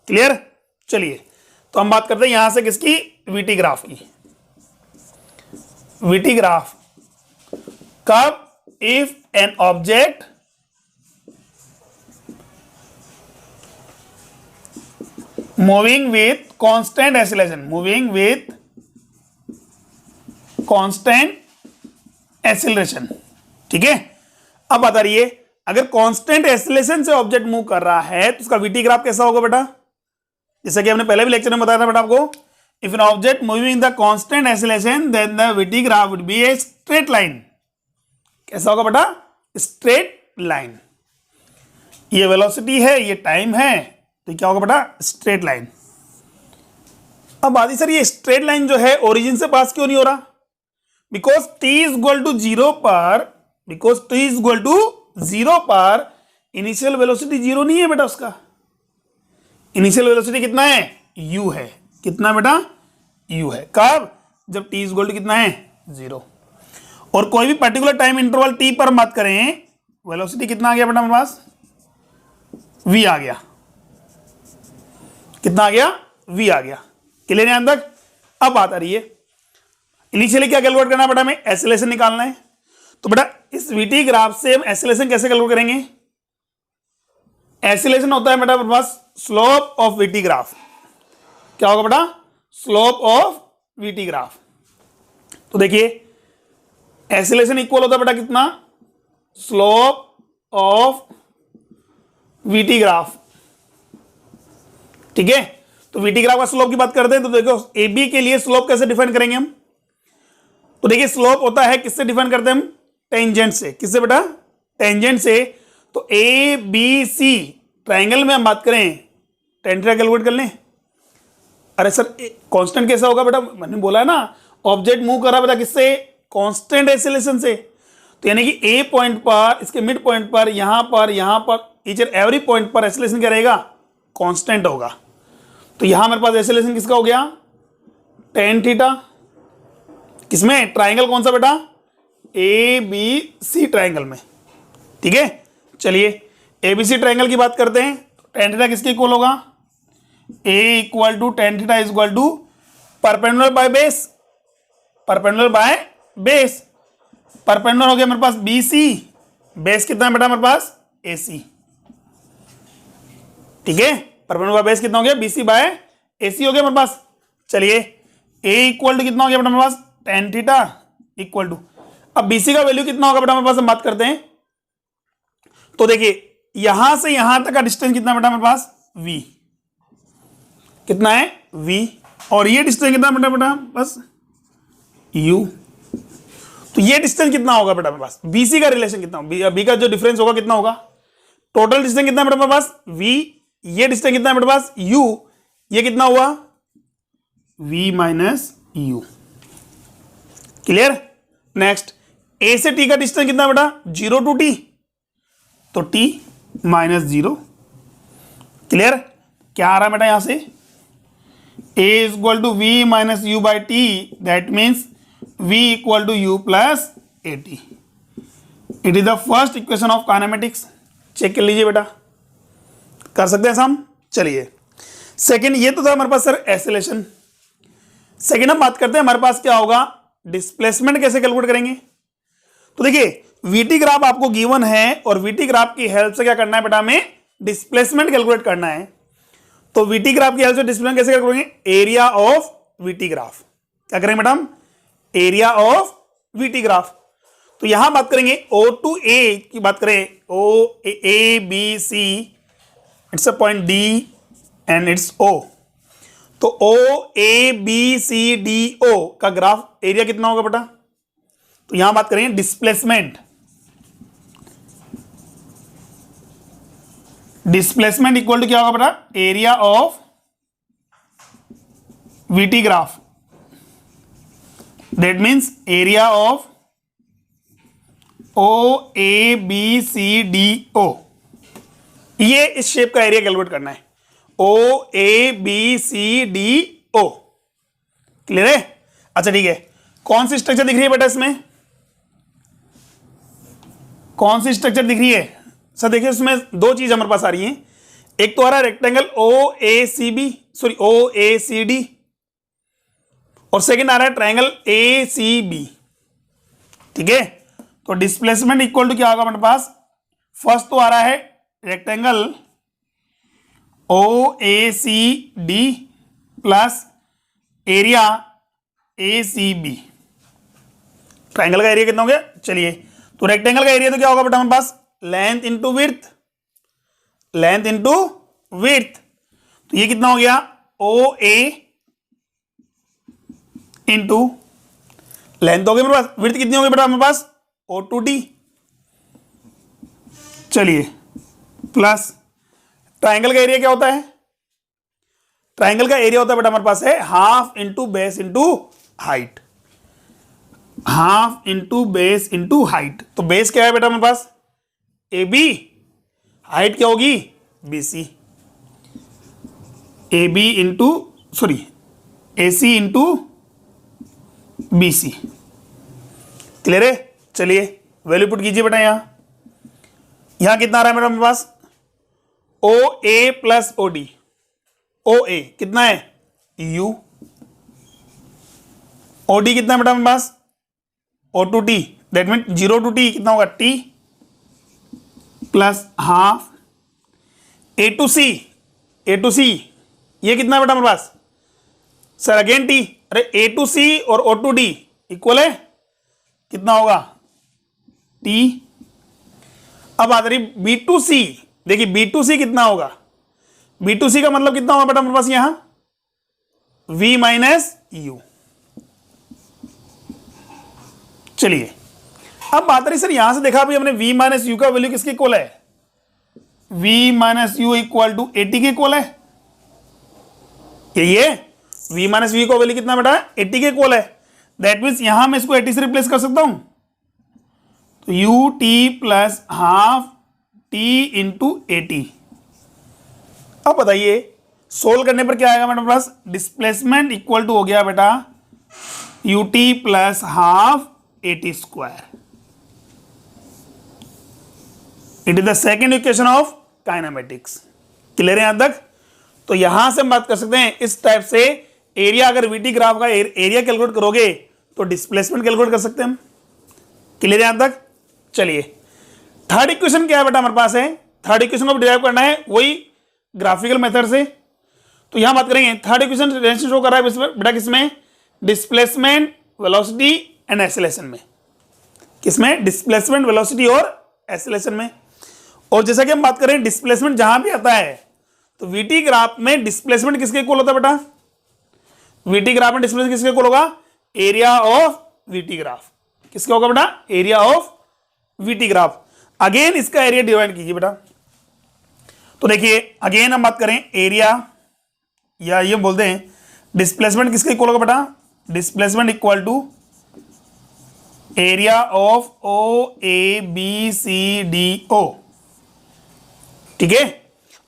क्लियर? चलिए तो हम बात करते हैं यहां से किसकी? वीटी ग्राफ की। वीटी ग्राफ कब? If an object moving with constant acceleration, moving with constant acceleration. ठीक है, अब बता रही है अगर कांस्टेंट एक्सेलरेशन से ऑब्जेक्ट मूव कर रहा है तो उसका वीटी ग्राफ कैसा होगा बेटा? जैसा कि हमने पहले भी लेक्चर में बताया था बेटा आपको, if an object moving in the constant acceleration then the v t graph would be a straight line. कैसा होगा बेटा? Straight line. ये वेलोसिटी है, ये टाइम है, तो क्या होगा बेटा? Straight line. अब आदि सर ये स्ट्रेट लाइन जो है ओरिजिन से पास क्यों नहीं हो रहा? Because t is equal to zero पर, because t is equal to zero पर इनिशियल वेलोसिटी जीरो नहीं है बेटा। उसका इनिशियल वेलोसिटी कितना है? u है। कितना बेटा? u है। कब? जब t इज इक्वल टू कितना है? जीरो। और कोई भी पर्टिकुलर टाइम इंटरवल t पर बात करें, वेलोसिटी कितना आ गया बेटा हमारे पास? v आ गया। कितना आ गया? v आ गया। क्लियर है यहां तक? अब बात आ रही है इनिशियली क्या कैलकुलेट करना है बेटा? हमें एक्सेलरेशन निकालना है। तो बेटा इस वीटी ग्राफ से हम एक्सेलरेशन कैसे कैलकुलेट करेंगे? एक्सेलरेशन होता है बेटा अपने पास स्लोप ऑफ वीटी ग्राफ। क्या होगा बेटा? Slope of VT graph. तो देखिए एक्सेलरेशन इक्वल होता है बेटा कितना? Slope of VT graph. ठीक है, तो वीटी ग्राफ का स्लोप की बात करते हैं तो देखो ए बी के लिए स्लोप कैसे डिफाइन करेंगे हम? तो देखिए स्लोप होता है किससे डिफाइन करते हैं हम? टेंजेंट से। किससे बेटा? टेंजेंट से। तो ए बी सी ट्राइंगल में हम बात करें, टेन थीटा कैलकुलेट कर लें। अरे सर कांस्टेंट कैसा होगा बेटा? मैंने बोला है ना ऑब्जेक्ट मूव कर रहा बेटा किससे? कांस्टेंट एक्सेलरेशन से। तो यानी कि ए पॉइंट पर, इसके मिड पॉइंट पर, यहां पर ईच एंड एवरी पॉइंट पर एक्सेलरेशन क्या रहेगा? कांस्टेंट होगा। तो यहां हमारे पास एक्सेलरेशन किसका हो गया? Tan theta. किसमें? ट्राइंगल कौन सा बेटा? ए बी सी ट्राइंगल में। ठीक है, चलिए ए बी सी ट्राइंगल की बात करते हैं। टेन थीटा किसके इक्वल होगा? A equal to tan theta is equal to perpendicular by base, perpendicular by base. Perpendicular हो गया हमारे पास बी सी, बेस कितना है बेटा हमारे पास? ए सी। ठीक है, परपेंडिकुलर बेस कितना हो गया? बी सी बाय ए सी हो गया हमारे पास। चलिए ए इक्वल टू कितना हो गया बेटा हमारे पास? टेन थीटा इक्वल टू, अब बीसी का वैल्यू कितना होगा बेटा हमारे पास? हम बात करते हैं। तो देखिए यहां से यहां तक का डिस्टेंस कितना बेटा हमारे पास? v। कितना है? v। और ये डिस्टेंस कितना बेटा बेटा बस u। तो ये डिस्टेंस कितना होगा बेटा हमारे पास? bc का रिलेशन कितना होगा? b का जो डिफरेंस होगा कितना होगा? टोटल डिस्टेंस कितना बेटा हमारे पास? v। ये डिस्टेंस कितना बेटा पास? u। ये कितना हुआ? v minus u। Clear? Next a से t का डिस्टेंस कितना बेटा? 0 टू t, तो t माइनस 0। क्लियर? क्या आ रहा है बेटा यहां से? a is equal to v minus u by t, that means v equal to u plus a t. It is the first equation of kinematics. Check कर लीजिए बेटा, कर सकते हैं हम। चलिए सेकंड, ये तो था हमारे पास सर एक्सेलरेशन। सेकंड हम बात करते हैं हमारे पास क्या होगा? डिस्प्लेसमेंट कैसे कैलकुलेट करेंगे? तो देखिए वीटी ग्राफ आपको गिवन है और वीटी ग्राफ की हेल्प से क्या करना है बेटा? हमें डिस्प्लेसमेंट कैलकुलेट करना है। तो वीटी ग्राफ की हेल्प से डिस्प्लेसमेंट कैसे कैलकुलेट करेंगे? Area of VT graph. क्या करेंगे बेटा हम? Area of VT graph. तो यहां बात करेंगे O टू A की बात करें, O A B C, it's a point D and it's O। तो O A B C D O का ग्राफ एरिया कितना होगा बेटा? तो यहां बात करेंगे डिस्प्लेसमेंट। डिस्प्लेसमेंट इक्वल टू क्या होगा बेटा, area of VT graph, that means area of O A B C D O, ये इस शेप का एरिया कैलकुलेट करना है, O A B C D O. Clear है? अच्छा ठीक है, कौन सी स्ट्रक्चर दिख रही है बेटा इसमें, कौन सी स्ट्रक्चर दिख रही है सर? देखिए इसमें दो चीज हमारे पास आ रही है, एक तो आ रहा है rectangle O A C B, sorry O A C D, और सेकंड आ रहा है ट्रायंगल ए सी बी। ठीक है, तो डिस्प्लेसमेंट इक्वल टू क्या होगा हमारे पास, फर्स्ट तो आ रहा है rectangle O A C D plus area A C B. Triangle का एरिया कितना हो गया, चलिए तो रेक्टेंगल का एरिया तो क्या होगा बेटा हमारे पास, length into width, length into width, तो ये कितना हो गया, ओ ए इंटू लेंथ हो गई मेरे पास, विड्थ कितनी होगी बेटा हमारे पास, ओ टू डी। चलिए प्लस ट्रायंगल का एरिया क्या होता है, ट्रायंगल का एरिया होता है बेटा हमारे पास है half into base into height, half into base into height. तो बेस क्या है बेटा हमारे पास, ए बी, हाइट क्या होगी, B C, A B into sorry A C into B C. Clear है? चलिए वैल्यू पुट कीजिए बेटा, यहां कितना आ रहा है मेरे पास, ओ ए प्लस ओ डी, ओ ए कितना है यू, ओ डी कितना है बेटा मेरे पास, O to T, that mean zero to T कितना होगा, T plus half A to C, A to C ये कितना है बेटा मेरे पास सर, अगेन टी, अरे ए टू सी और ओ टू डी इक्वल है, कितना होगा टी। अब आ रही बी टू सी, देखिए बी टू सी कितना होगा, बी टू सी का मतलब कितना होगा बेटा मेरे पास यहां, v माइनस यू। चलिए अब बात रही सर यहां से देखा भी हमने v माइनस यू का वैल्यू किसके इक्वल है, v minus u equal to a t के इक्वल है, यही है, v माइनस यू का वैल्यू कितना बेटा, एटी के इक्वल है, दैट मीन्स यहां मैं इसको एटी से रिप्लेस कर सकता हूं, तो you t plus half T into eighty. अब बताइए सोल्व करने पर क्या आएगा मेरे पास, डिस्प्लेसमेंट इक्वल टू हो गया बेटा you t plus half eighty square. It is the second equation of kinematics. Clear है यहां तक? तो यहां से हम बात कर सकते हैं इस टाइप से, एरिया अगर वीटी ग्राफ का एरिया कैलकुलेट करोगे तो डिस्प्लेसमेंट कैलकुलेट कर सकते हैं हम। क्लियर है यहां तक? चलिए थर्ड इक्वेशन क्या है बेटा हमारे पास है, थर्ड इक्वेशन को डिराइव करना है वही ग्राफिकल मेथड से। तो यहां बात करेंगे थर्ड इक्वेशन रिलेशन शो कर रहा है बेटा किसमें, डिस्प्लेसमेंट वेलोसिटी एंड एक्सेलरेशन में, किसमें, डिस्प्लेसमेंट वेलोसिटी और एक्सेलरेशन में। और जैसा कि हम बात करें डिस्प्लेसमेंट जहां भी आता है तो वीटी ग्राफ में डिस्प्लेसमेंट किसके इक्वल होता है बेटा, वीटी ग्राफ में डिस्प्लेसमेंट किसके इक्वल होगा, एरिया ऑफ वीटी ग्राफ। किसका होगा बेटा, area of VT graph. Again इसका एरिया डिवाइड कीजिए बेटा, तो देखिए अगेन हम बात करें एरिया, या ये बोलते हैं डिस्प्लेसमेंट किसके इक्वल होगा बेटा, displacement equal to area of O A B C D O. ठीक है,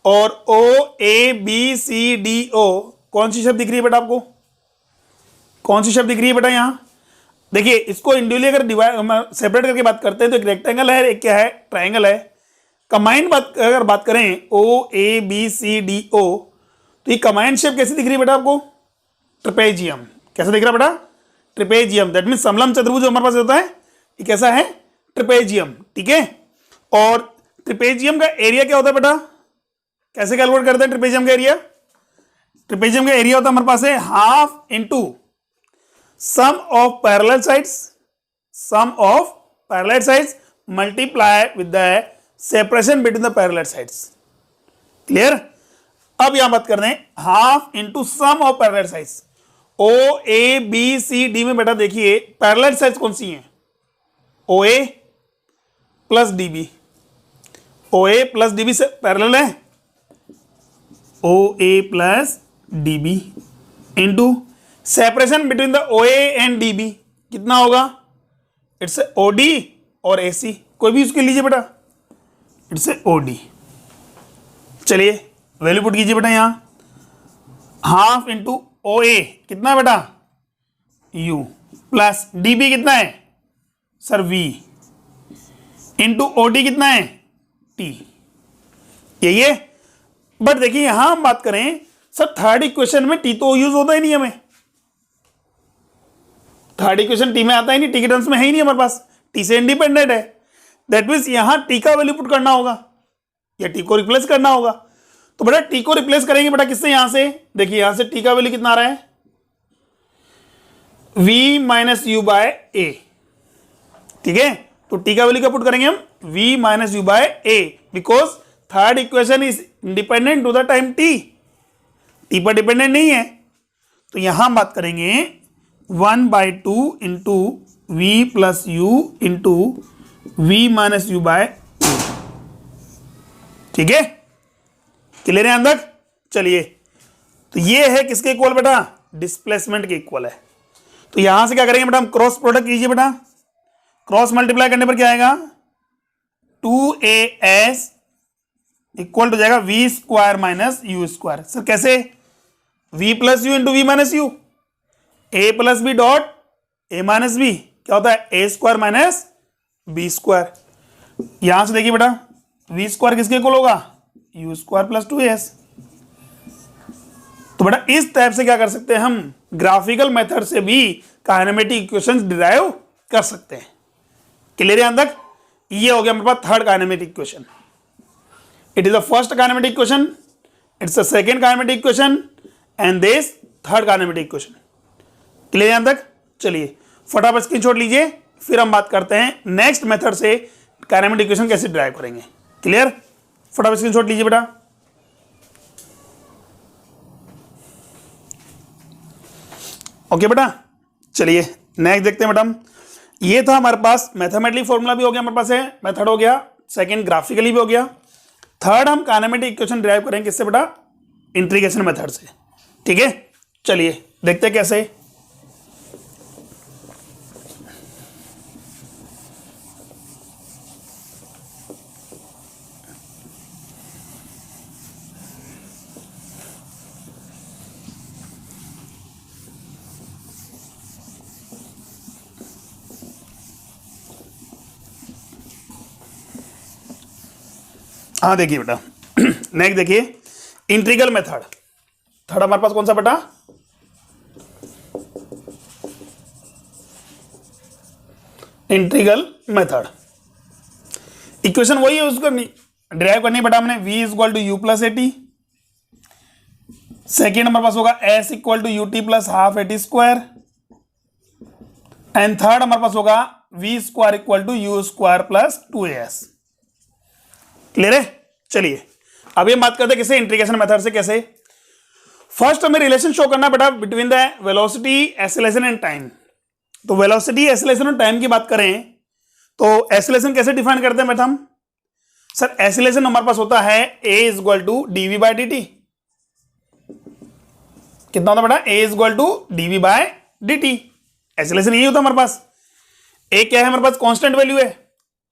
और ओ ए बी सी डी ओ कौन सी शब्द दिख रही है बेटा आपको, कौन सी शब्द दिख रही है बेटा यहां, देखिए इसको इंडिविजुअली अगर डिवाइड सेपरेट करके बात करते हैं तो एक रेक्टेंगल है, एक क्या है, ट्रायंगल है। कंबाइंड अगर बात करें ओ ए बी सी डी ओ, तो ये कंबाइंड शेप कैसी दिख रही है बेटा आपको, ट्रेपेजियम। कैसा दिख रहा है बेटा, ट्रेपेजियम, दैट मीन समलंब चतुर्भुज हमारे पास होता है, ये कैसा है, ट्रेपेजियम। ठीक है, और ट्रेपेजियम का एरिया क्या होता है बेटा, कैसे कैलकुलेट करते हैं ट्रेपेजियम का एरिया, ट्रेपेजियम का एरिया होता है हमारे पास है half into sum of parallel sides, sum of parallel sides multiply with the separation between the parallel sides. Clear? अब यहां बात कर रहे हैं half into sum of parallel sides. O A B C D में बेटा देखिए पैरेलल साइड्स कौन सी हैं, OA plus DB, OA plus DB से पैरेलल है, O A plus D B into separation between the O A and D B कितना होगा, इट्स ओ डी और ए सी, कोई भी उसके लीजिए बेटा, इट्स ओ डी। चलिए वैल्यू पुट कीजिए बेटा यहाँ, हाफ इंटू ओ ए कितना है बेटा u प्लस डी बी कितना है sir v into O D कितना है t, यही है। बट देखिए यहां हम बात करें सर थर्ड इक्वेशन में t तो यूज होता ही नहीं, हमें थर्ड इक्वेशन t में आता ही नहीं, t के टर्म्स में है ही नहीं हमारे पास, t से इंडिपेंडेंट है। दैट मीन्स यहां t का वैल्यू पुट करना होगा या t को रिप्लेस करना होगा। तो बेटा t को रिप्लेस करेंगे बेटा किससे, यहां से देखिए यहां से t का वैल्यू कितना आ रहा है v माइनस यू बाय ए, ठीक है। तो t का वैल्यू क्या पुट करेंगे हम, v minus you by a, because third equation is independent to the time t, t पर डिपेंडेंट नहीं है। तो यहां हम बात करेंगे 1/2 into v plus u into v minus you by, ठीक है, क्लियर है अंदर। चलिए तो ये है किसके इक्वल बेटा, डिस्प्लेसमेंट के इक्वल है। तो यहां से क्या करेंगे बेटा, हम क्रॉस प्रोडक्ट कीजिए बेटा, क्रॉस मल्टीप्लाई करने पर क्या आएगा 2as इक्वल टू जाएगा v square minus u square. Sir कैसे, v plus u into v minus u, a plus b dot a minus b क्या होता है a square minus b square. यहां से देखिए बेटा वी स्क्वायर किसके इक्वल होगा यू स्क्वायर प्लस 2as। तो बेटा इस टाइप से क्या कर सकते हैं हम, ग्राफिकल मेथड से भी काइनेमेटिक इक्वेशंस डिराइव कर सकते हैं। क्लियर है अंदर। ये हो गया हमारे पास third kinematic equation, it is the first kinematic equation, it's the second kinematic equation and this third kinematic equation. Clear है अंदर। चलिए फटाफट स्क्रीनशॉट लीजिए, फिर हम बात करते हैं नेक्स्ट मेथड से काइनेमेटिक इक्वेशन कैसे डिराइव करेंगे। क्लियर, फटाफट स्क्रीनशॉट लीजिए बेटा। ओके बेटा, चलिए नेक्स्ट देखते हैं मैडम। ये था हमारे पास मैथमेटिकली फॉर्मूला भी हो गया, हमारे पास है मेथड हो गया, सेकंड ग्राफिकली भी हो गया, थर्ड हम काइनेमेटिक इक्वेशन डिराइव करेंगे किससे बेटा, इंटीग्रेशन मेथड से। ठीक है, चलिए देखते हैं कैसे। हाँ देखिए बेटा नेक्स्ट देखिए इंटीग्रल मेथड। थर्ड हमारे पास कौन सा बेटा, इंटीग्रल मेथड। इक्वेशन वही है, उसको डिराइव करनी बेटा हमने, v equal to you plus a t. Second हमारे पास होगा s equal to u t plus half a t square. And third हमारे पास होगा v square equal to u square plus 2as। Clear है। चलिए अब ये बात करते हैं किसे, इंटीग्रेशन मेथड से कैसे। फर्स्ट हमें रिलेशन शो करना बेटा between the velocity, acceleration and time. तो वेलोसिटी, एक्सेलरेशन और टाइम की बात करें तो एक्सेलरेशन कैसे डिफाइन करते हैं बेटा हम, सर एक्सेलरेशन हमारे पास होता है a is equal to dv by dt। कितना होता है बेटा, a is equal to dv by dt। Acceleration यही होता है हमारे पास। a क्या है हमारे पास, कांस्टेंट वैल्यू है।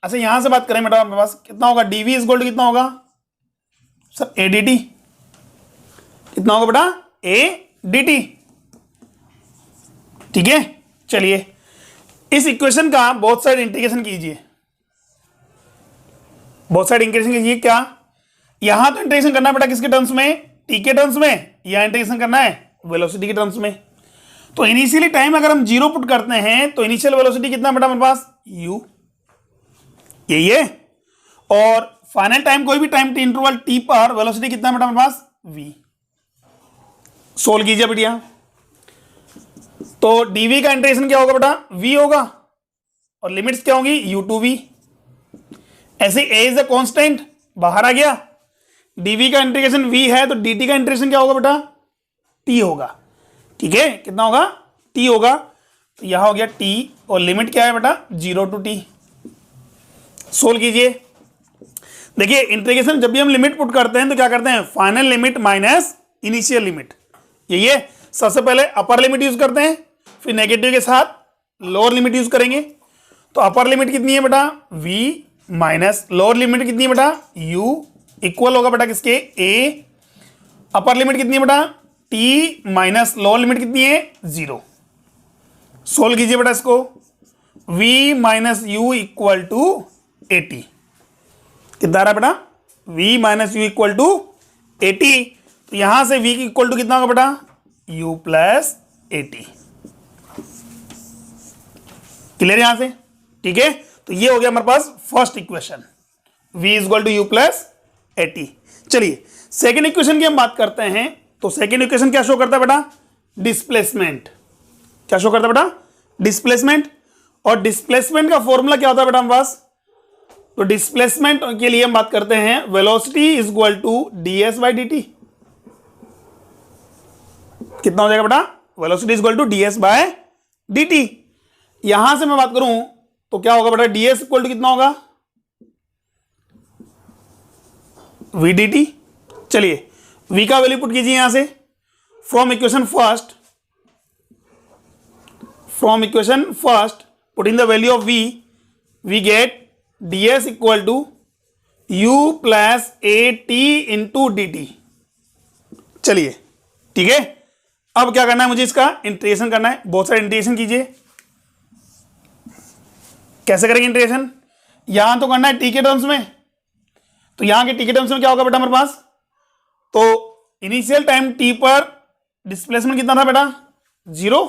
अच्छा यहां से बात करें बेटा हमारे पास कितना होगा, dv इज इक्वल टू कितना होगा सर a dt। कितना होगा बेटा a dt। ठीक है, चलिए इस इक्वेशन का बोथ साइड इंटीग्रेशन कीजिए, बोथ साइड इंटीग्रेशन कीजिए। क्या यहां तो इंटीग्रेशन करना है बेटा किसके टर्म्स में, t के टर्म्स में, या इंटीग्रेशन करना है वेलोसिटी के टर्म्स में। तो इनिशियली टाइम अगर हम 0 पुट करते हैं तो इनिशियल वेलोसिटी कितना बेटा हमारे पास u, यही है। और फाइनल टाइम कोई भी टाइम टी इंटरवल टी पर वेलोसिटी कितना बेटा हमारे पास v। सोल्व कीजिए बेटिया। तो dv का इंटीग्रेशन क्या होगा बेटा v होगा, और लिमिट्स क्या होंगी u टू v। ऐसे a इज अ कांस्टेंट बाहर आ गया, dv का इंटीग्रेशन v है तो dt का इंटीग्रेशन क्या होगा बेटा t होगा। ठीक है, कितना होगा t होगा। तो यहां हो गया t और लिमिट क्या है बेटा 0 टू t। सोल्व कीजिए। देखिए इंटीग्रेशन जब भी हम लिमिट पुट करते हैं तो क्या करते हैं, final limit minus initial limit, यही है। सबसे पहले अपर लिमिट यूज करते हैं, फिर नेगेटिव के साथ लोअर लिमिट यूज करेंगे। तो अपर लिमिट कितनी है बेटा, v माइनस लोअर लिमिट कितनी है बेटा, u इक्वल होगा बेटा किसके, a। अपर लिमिट कितनी है बेटा, t माइनस लोअर लिमिट कितनी है, 0। सोल्व कीजिए बेटा इसको, v minus u equal to 80। कितना आ रहा है बेटा, v minus u equal to 80। तो यहां से v इक्वल टू कितना होगा बेटा, u प्लस 80। क्लियर यहां से, ठीक है। तो ये हो गया हमारे पास first equation, v is equal to you plus 80। चलिए सेकेंड इक्वेशन की हम बात करते हैं। तो सेकेंड इक्वेशन क्या शो करता है बेटा, डिस्प्लेसमेंट। क्या शो करता है बेटा, डिस्प्लेसमेंट। और डिस्प्लेसमेंट का फॉर्मूला क्या होता है बेटा हमारे पास, तो डिस्प्लेसमेंट के लिए हम बात करते हैं velocity is equal to ds by dt। कितना हो जाएगा बेटा, velocity is equal to ds by dt। यहां से मैं बात करूं तो क्या होगा बेटा, ds इक्वल टू कितना होगा, v dt। चलिए v का वैल्यू पुट कीजिए यहां से, from equation first put in the value of v, we get ds equal to u plus at into dt। चलिए ठीक है, अब क्या करना है, मुझे इसका इंटीग्रेशन करना है। बहुत सारे इंटीग्रेशन कीजिए। कैसे करेंगे इंटीग्रेशन, यहां तो करना है t के टर्म्स में। तो यहां के t के टर्म्स में क्या होगा बेटा हमारे पास, तो इनिशियल टाइम t पर डिस्प्लेसमेंट कितना था बेटा, 0।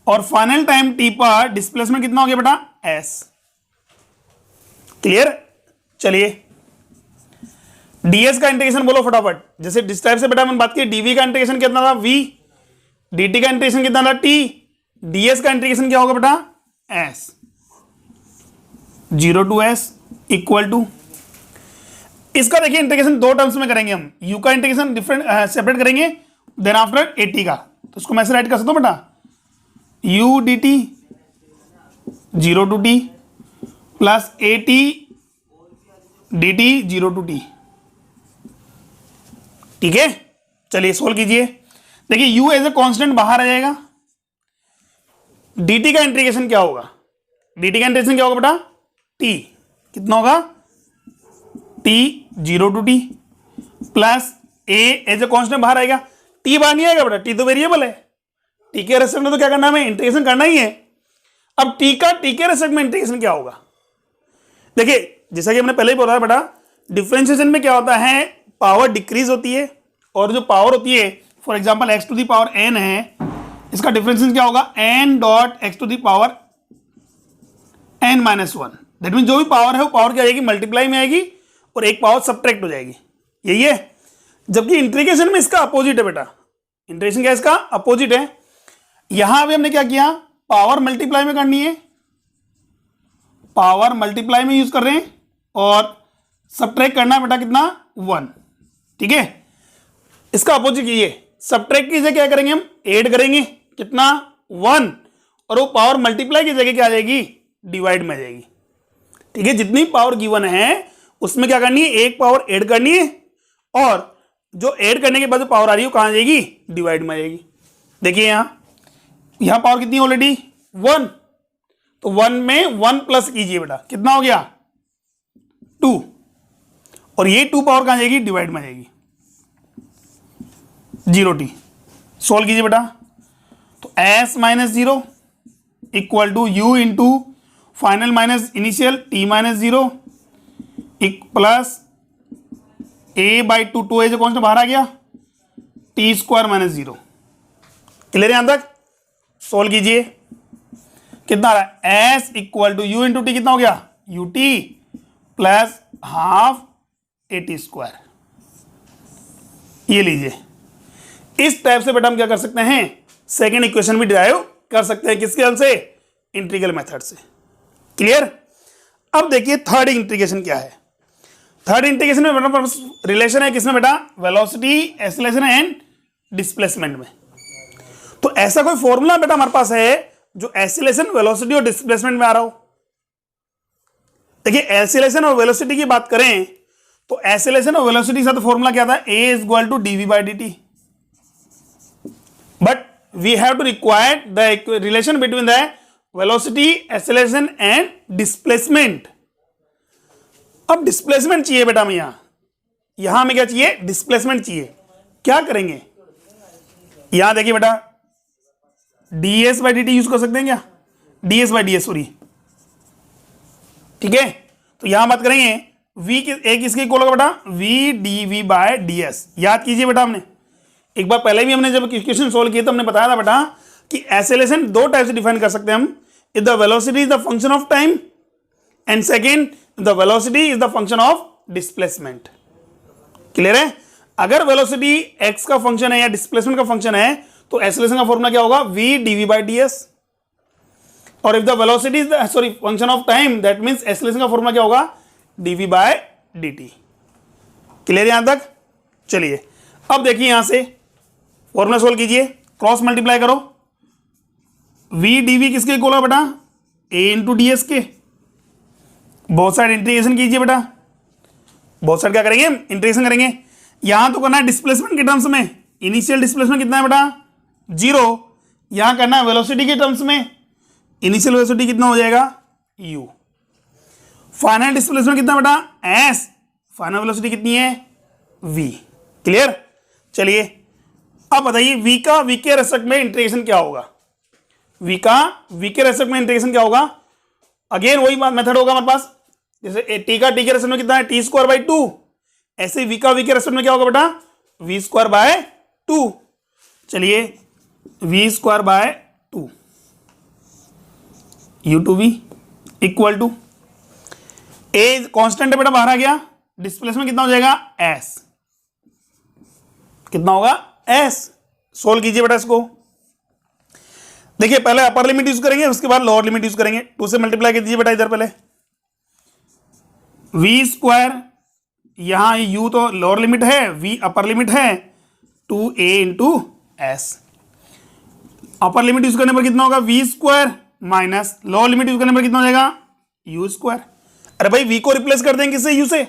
और फाइनल टाइम t पर डिस्प्लेसमेंट कितना हो गया बेटा, s। क्लियर। चलिए ds का इंटीग्रेशन बोलो फटाफट। जैसे जिस टाइप से बेटा मैंने बात की, dv का इंटीग्रेशन कितना था v, dt का इंटीग्रेशन कितना था t, ds का इंटीग्रेशन क्या होगा बेटा, s। 0 to s equal to, इसका देखिए इंटीग्रेशन दो टर्म्स में करेंगे हम। u का इंटीग्रेशन डिफरेंट सेपरेट करेंगे, देन आफ्टर at का। तो इसको मैं ऐसे राइट कर सकता हूं बेटा, u dt 0 to t plus at dt 0 to t। ठीक है, चलिए सोल्व कीजिए। देखिए u एज ए कांस्टेंट बाहर आ जाएगा, dt का इंटीग्रेशन क्या होगा, dt का इंटीग्रेशन क्या होगा बेटा, t कितना होगा, t 0 to t plus a as a constant बाहर आएगा। t बाहर नहीं आएगा बेटा, t तो वेरिएबल है, t के रेस्पेक्ट में तो क्या करना है, हमें इंटीग्रेशन करना ही है। अब t के रेस्पेक्ट में इंटीग्रेशन क्या होगा, देखिए जैसा कि हमने पहले ही बोला बेटा, डिफरेंशिएशन में क्या होता है, पावर डिक्रीज होती है, और जो पावर होती है, for example x to the power n है, इसका डिफरेंशिएशन क्या होगा, n dot x to the power n minus 1। That mean जो भी पावर है वो पावर क्या आएगी, मल्टीप्लाई में आएगी, और एक पावर सब्ट्रैक्ट हो जाएगी, यही है। जबकि इंटीग्रेशन में इसका अपोजिट है बेटा, इंटीग्रेशन क्या है, इसका अपोजिट है। यहां भी हमने क्या किया, पावर मल्टीप्लाई में करनी है, पावर मल्टीप्लाई में यूज कर रहे हैं, और सब्ट्रैक्ट करना है बेटा कितना, 1। ठीक है, इसका अपोजिट ये सब्ट्रैक्ट की जगह क्या करेंगे, हम ऐड करेंगे कितना, 1, और वो पावर मल्टीप्लाई की जगह क्या आ जाएगी, डिवाइड में आ जाएगी। ठीक है, जितनी पावर गिवन है उसमें क्या करनी है, एक पावर ऐड करनी है, और जो ऐड करने के बाद जो पावर आ रही है वो कहां जाएगी, डिवाइड में आ जाएगी। देखिए यहां पावर कितनी ऑलरेडी, 1, तो 1 में 1 प्लस कीजिए बेटा, कितना हो गया, 2, और ये 2 पावर कहां जाएगी, डिवाइड में जाएगी, 0t। सोल्व कीजिए बेटा, तो s minus 0 equal to u into final minus initial t minus 0 plus a by 2, 2 a जो कौन सा बाहर आ गया, t स्क्वायर माइनस 0। क्लियर यहां तक, सोल्व कीजिए, कितना आ रहा है, s equal to u into t कितना हो गया, ut plus half at square. ये लीजिए, इस टाइप से बेटा हम क्या कर सकते हैं, सेकेंड इक्वेशन भी डिराइव कर सकते हैं, किसके हेल्प से, इंटीग्रल मेथड से। क्लियर। अब देखिए थर्ड इंटीग्रेशन क्या है। थर्ड इंटीग्रेशन में बेटा रिलेशन है किसमें बेटा, वेलोसिटी, एक्सेलरेशन एंड डिस्प्लेसमेंट में। तो ऐसा कोई फॉर्मूला बेटा हमारे पास है जो एक्सेलरेशन, वेलोसिटी और डिस्प्लेसमेंट में आ रहा हो। देखिए एक्सेलरेशन और वेलोसिटी की बात करें तो एक्सेलरेशन और वेलोसिटी का तो फॉर्मूला क्या था, a is equal to dv by dt, but we have to require the relation between the velocity, acceleration and displacement. अब डिस्प्लेसमेंट चाहिए बेटा हमें, यहां हमें क्या चाहिए, डिस्प्लेसमेंट चाहिए। क्या करेंगे, यहां देखिए बेटा ds बाई dt यूज कर सकते हैं क्या, ds बाई ds सॉरी, ठीक है। तो यहां बात करेंगे v एक किसके इक्वल होगा बेटा, v dv बाय ds। याद कीजिए बेटा, हमने एक बार पहले भी हमने जब इक्वेशन सोल्व किए तो हमने बताया था बेटा कि एक्सेलरेशन दो टाइप से डिफाइन कर सकते हैं हम, if the velocity is the function of time and second the velocity is the function of displacement. Clear है, अगर वेलोसिटी x का फंक्शन है या डिस्प्लेसमेंट का फंक्शन है तो एक्सेलरेशन का फॉर्मूला क्या होगा, v dv बाई ds। और if the velocity is the sorry function of time, that means acceleration का फॉर्मूला क्या होगा, dv बाय dt। क्लियर यहां तक। चलिए अब देखिए यहां से फॉर्मूला सोल्व कीजिए, क्रॉस मल्टीप्लाई करो, v dv किसके इक्वल होगा बेटा, a इंटू डी एस के, बहुत साइड इंटीग्रेशन कीजिए बेटा, बहुत साइड क्या करेंगे, इंटीग्रेशन करेंगे। यहां तो करना है डिस्प्लेसमेंट के टर्म्स में, इनिशियल डिस्प्लेसमेंट कितना है बेटा 0, यहां करना है वेलोसिटी के टर्म्स में, इनिशियल वेलोसिटी कितना हो जाएगा u, फाइनल डिस्प्लेसमेंट कितना बेटा s, फाइनल वेलोसिटी कितनी है v। क्लियर। चलिए अब बताइए v का v के रेस्पेक्ट में इंटीग्रेशन क्या होगा, v का v के रेस्पेक्ट में इंटीग्रेशन क्या होगा, अगेन वही मेथड होगा हमारे पास, जैसे t का t के रेस्पेक्ट में कितना है, t स्क्वायर बाई 2, ऐसे v का v के रेस्पेक्ट में क्या होगा बेटा, v स्क्वायर बाय 2। चलिए v square by 2 u to v equal to a constant है बेटा, बाहर आ गया, डिस्प्लेसमेंट कितना हो जाएगा s, कितना होगा s। सोल्व कीजिए बेटा इसको, देखिए पहले अपर लिमिट यूज करेंगे उसके बाद लोअर लिमिट यूज करेंगे, 2 से मल्टीप्लाई कर दीजिए बेटा इधर, पहले v स्क्वायर, यहां u तो लोअर लिमिट है, v अपर लिमिट है, 2a into S. Upper limit use करने पर कितना होगा, v square minus lower limit use करने पर कितना हो जाएगा, u स्क्वायर। अरे भाई v को रिप्लेस कर देंगे किससे, u से,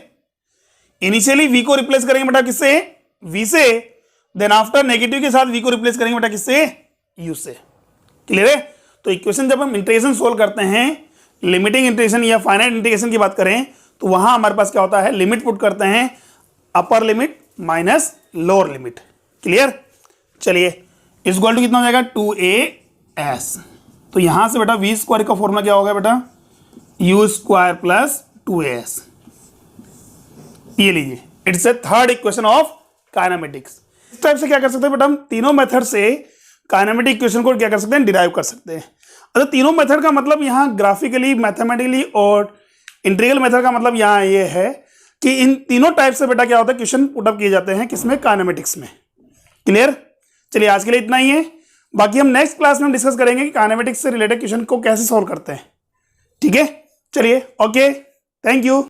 इनिशियली v को रिप्लेस करेंगे बेटा किससे, v से, देन आफ्टर नेगेटिव के साथ v को रिप्लेस करेंगे बेटा किससे, u से। क्लियर है। तो इक्वेशन जब हम इंटीग्रेशन सोल्व करते हैं, लिमिटिंग इंटीग्रेशन या फाइनाइट इंटीग्रेशन की बात करें तो वहां हमारे पास क्या होता है, लिमिट पुट करते हैं, upper limit minus lower limit. Clear. चलिए इस इक्वल टू कितना हो जाएगा, 2as। तो यहां से बेटा v स्क्वायर का फॉर्मूला क्या होगा बेटा, u स्क्वायर प्लस 2as। ये लीजिए, it's a third equation of kinematics. इस टाइप से क्या कर सकते हैं बेटा, हम तीनों मेथड से काइनेमेटिक इक्वेशन को क्या कर सकते हैं, डिराइव कर सकते हैं। अच्छा तीनों मेथड का मतलब यहाँ ग्राफिकली, मैथमेटिकली और इंटीग्रल मेथड का मतलब यहाँ ये है कि इन तीनों टाइप से बेटा क्या होता है, क्वेश्चन पुटअप किए जाते हैं किसमें, काइनेमेटिक्स में। क्लियर। चलिए आज के लिए इतना ही है, बाकी हम नेक्स्ट क्लास में हम डिस्कस करेंगे कि काइनेमेटिक्स से रिलेटेड क्वेश्चन को कैसे सॉल्व करते हैं। ठीक है, चलिए ओके, थैंक यू।